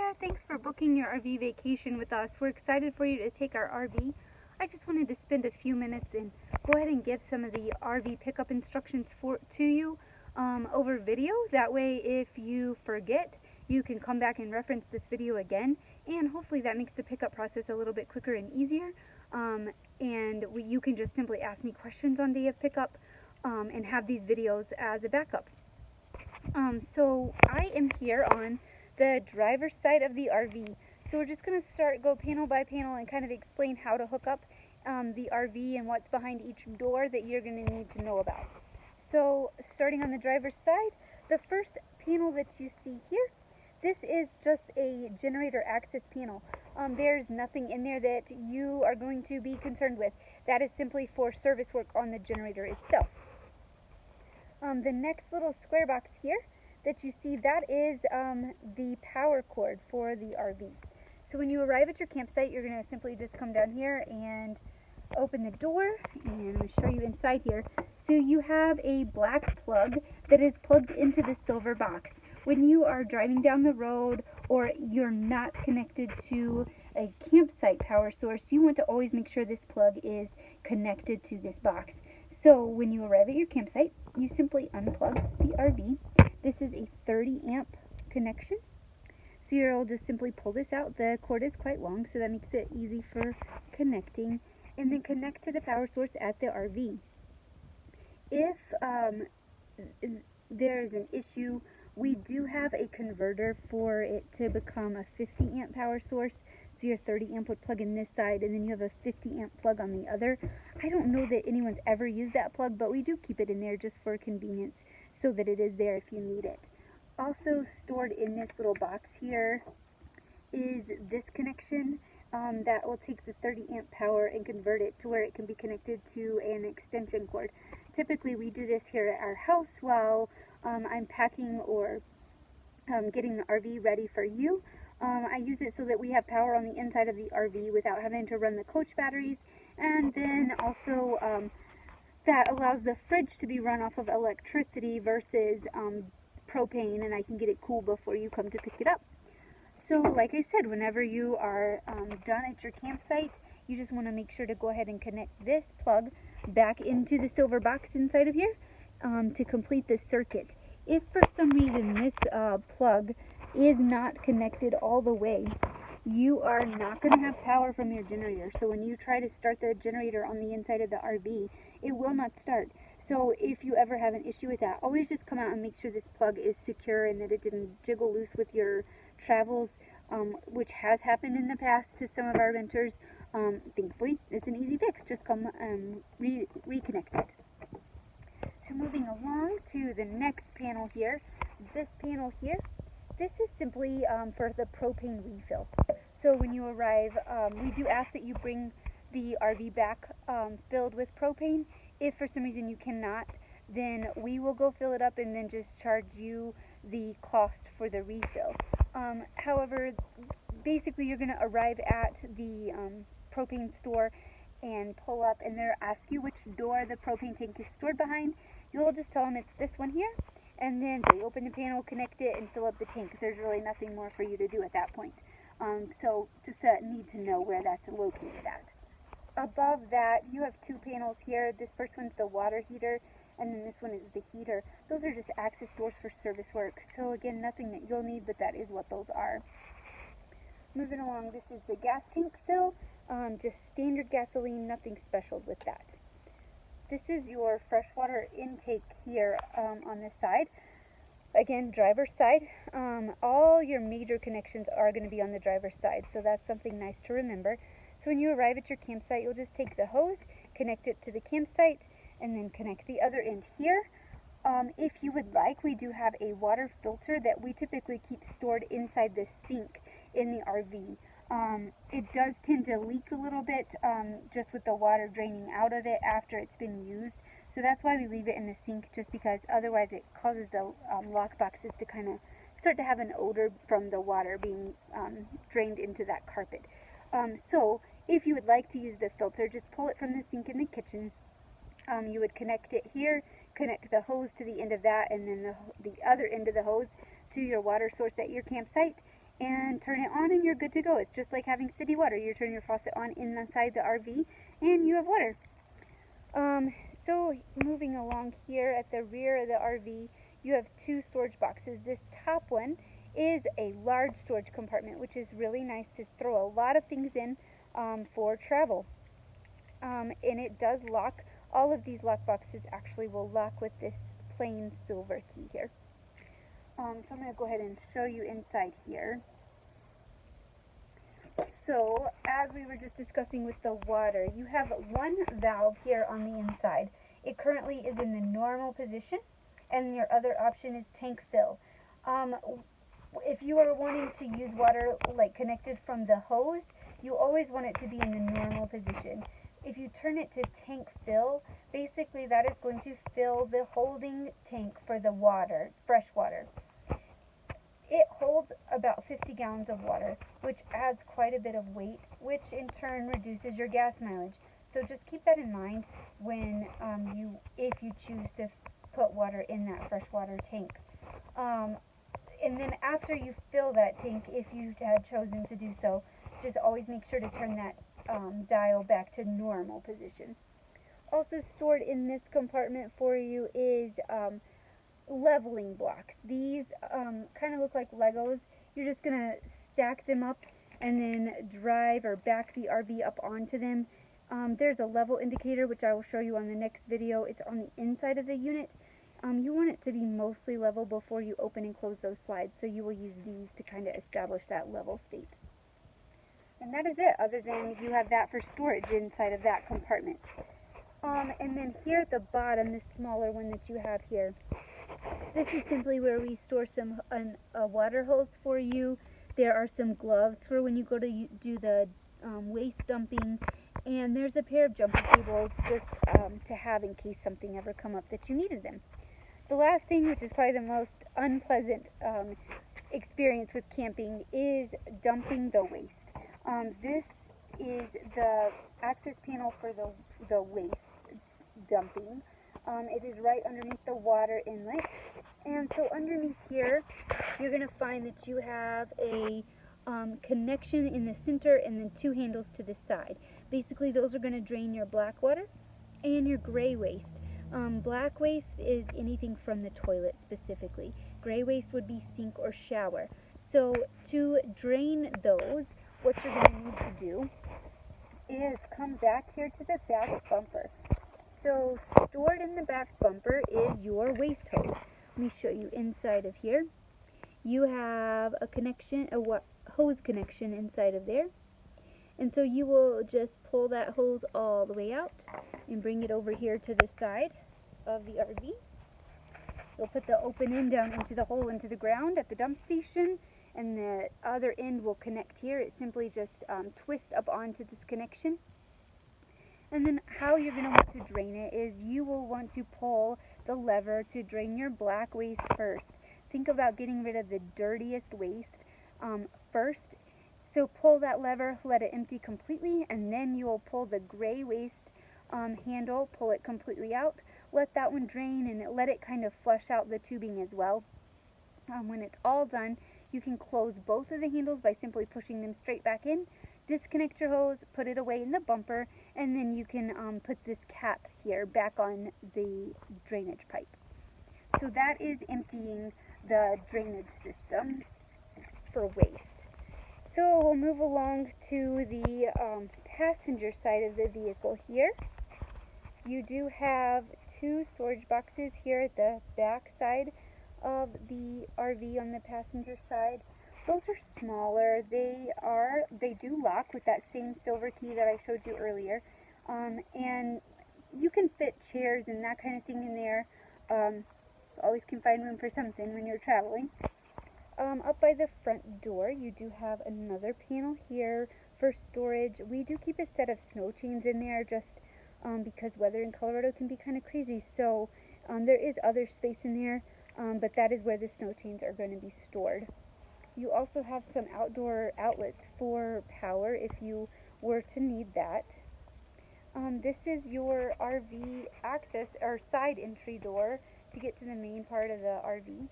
there, thanks for booking your RV vacation with us. We're excited for you to take our RV. I just wanted to spend a few minutes and go ahead and give some of the RV pickup instructions to you over video. That way, if you forget, you can come back and reference this video again, and hopefully that makes the pickup process a little bit quicker and easier. You can just simply ask me questions on day of pickup and have these videos as a backup. So I am here on the driver's side of the RV. So we're just going to go panel by panel and kind of explain how to hook up the RV and what's behind each door that you're going to need to know about. So starting on the driver's side, the first panel that you see here, this is just a generator access panel. There's nothing in there that you are going to be concerned with. That is simply for service work on the generator itself. The next little square box here that you see, that is the power cord for the RV. So when you arrive at your campsite, you're going to simply just come down here and open the door, and I'm going to show you inside here. So you have a black plug that is plugged into the silver box. When you are driving down the road or you're not connected to a campsite power source, you want to always make sure this plug is connected to this box. So when you arrive at your campsite, you simply unplug the RV. This is a 30 amp connection. So you'll just simply pull this out. The cord is quite long, so that makes it easy for connecting. And then connect to the power source at the RV. If there's an issue, we do have a converter for it to become a 50 amp power source. So your 30 amp would plug in this side, and then you have a 50 amp plug on the other. I don't know that anyone's ever used that plug, but we do keep it in there just for convenience so that it is there if you need it. Also stored in this little box here is this connection that will take the 30 amp power and convert it to where it can be connected to an extension cord. Typically we do this here at our house while I'm packing or getting the RV ready for you. I use it so that we have power on the inside of the RV without having to run the coach batteries, and then also that allows the fridge to be run off of electricity versus propane, and I can get it cool before you come to pick it up. So like I said, whenever you are done at your campsite, you just want to make sure to go ahead and connect this plug back into the silver box inside of here to complete the circuit. If for some reason this plug is not connected all the way, you are not going to have power from your generator. So when you try to start the generator on the inside of the RV, it will not start. So if you ever have an issue with that, always just come out and make sure this plug is secure and that it didn't jiggle loose with your travels, which has happened in the past to some of our renters. Thankfully, it's an easy fix. Just come reconnect it. So moving along to the next panel here, this panel here, this is simply for the propane refill. So when you arrive, we do ask that you bring the RV back filled with propane. If for some reason you cannot, then we will go fill it up and then just charge you the cost for the refill. However, basically you're going to arrive at the propane store and pull up, and they'll ask you which door the propane tank is stored behind. You'll just tell them it's this one here, and then they open the panel, connect it, and fill up the tank. There's really nothing more for you to do at that point. So just need to know where that's located at. Above that, you have two panels here. This first one's the water heater, and then this one is the heater. Those are just access doors for service work. So again, nothing that you'll need, but that is what those are. Moving along, this is the gas tank fill. Just standard gasoline, nothing special with that. This is your freshwater intake here on this side. Again, driver's side. All your major connections are going to be on the driver's side, so that's something nice to remember. So when you arrive at your campsite, you'll just take the hose, connect it to the campsite, and then connect the other end here. If you would like, we do have a water filter that we typically keep stored inside the sink in the RV. It does tend to leak a little bit just with the water draining out of it after it's been used. So that's why we leave it in the sink, just because otherwise it causes the lock boxes to kind of start to have an odor from the water being drained into that carpet. So if you would like to use the filter, just pull it from the sink in the kitchen. You would connect it here, connect the hose to the end of that, and then the other end of the hose to your water source at your campsite, and turn turn it on and you're good to go. It's just like having city water. You turn your faucet on inside the RV and you have water. So moving along here at the rear of the RV, you have two storage boxes. This top one is a large storage compartment, which is really nice to throw a lot of things in for travel. And it does lock. All of these lock boxes actually will lock with this plain silver key here. So I'm going to go ahead and show you inside here. So, as we were just discussing with the water, you have one valve here on the inside. It currently is in the normal position, and your other option is tank fill. If you are wanting to use water like connected from the hose, you always want it to be in the normal position. If you turn it to tank fill, basically that is going to fill the holding tank for the water, fresh water. It holds about 50 gallons of water, which adds quite a bit of weight, which in turn reduces your gas mileage. So just keep that in mind when if you choose to put water in that freshwater tank. And then after you fill that tank, if you had chosen to do so, just always make sure to turn that dial back to normal position. Also stored in this compartment for you is leveling blocks. These kind of look like Legos. You're just going to stack them up and then drive or back the RV up onto them. There's a level indicator, which I will show you on the next video. It's on the inside of the unit. You want it to be mostly level before you open and close those slides, so you will use these to kind of establish that level state. And that is it, other than you have that for storage inside of that compartment. And then here at the bottom, this smaller one that you have here, this is simply where we store some water hose for you. There are some gloves for when you go to do the waste dumping, and there's a pair of jumper cables just to have in case something ever come up that you needed them. The last thing, which is probably the most unpleasant experience with camping, is dumping the waste. This is the access panel for the waste dumping. It is right underneath the water inlet. And so underneath here, you're going to find that you have a connection in the center and then two handles to the side. Basically, those are going to drain your black water and your gray waste. Black waste is anything from the toilet specifically. Gray waste would be sink or shower. So to drain those, what you're going to need to do is come back here to the back bumper. So stored in the back bumper is your waste hose. Let me show you inside of here. You have a connection, hose connection inside of there. And so you will just pull that hose all the way out and bring it over here to the side of the RV. You'll put the open end down into the hole into the ground at the dump station, and the other end will connect here. It simply just twists up onto this connection. And then how you're going to want to drain it is you will want to pull the lever to drain your black waste first. Think about getting rid of the dirtiest waste first. So pull that lever, let it empty completely, and then you will pull the gray waste handle, pull it completely out. Let that one drain and let it kind of flush out the tubing as well. When it's all done, you can close both of the handles by simply pushing them straight back in. Disconnect your hose, put it away in the bumper, and then you can put this cap here back on the drainage pipe. So that is emptying the drainage system for waste. So we'll move along to the passenger side of the vehicle here. You do have two storage boxes here at the back side of the RV on the passenger side. Those are smaller. They do lock with that same silver key that I showed you earlier. And you can fit chairs and that kind of thing in there. Always can find room for something when you're traveling. Up by the front door, you do have another panel here for storage. We do keep a set of snow chains in there just because weather in Colorado can be kind of crazy. So there is other space in there, but that is where the snow chains are going to be stored. You also have some outdoor outlets for power if you were to need that. This is your RV access or side entry door to get to the main part of the RV.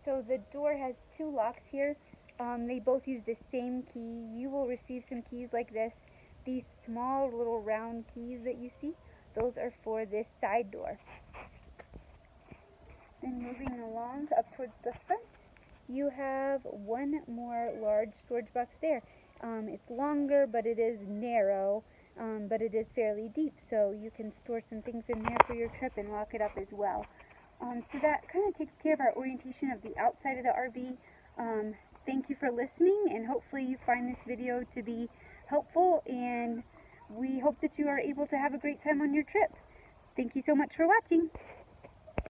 So the door has two locks here. They both use the same key. You will receive some keys like this. These small little round keys that you see, those are for this side door. Then moving along up towards the front, you have one more large storage box there. It's longer, but it is narrow, but it is fairly deep, so you can store some things in there for your trip and lock it up as well. So that kind of takes care of our orientation of the outside of the RV. Thank you for listening, and hopefully you find this video to be helpful, and we hope that you are able to have a great time on your trip. Thank you so much for watching.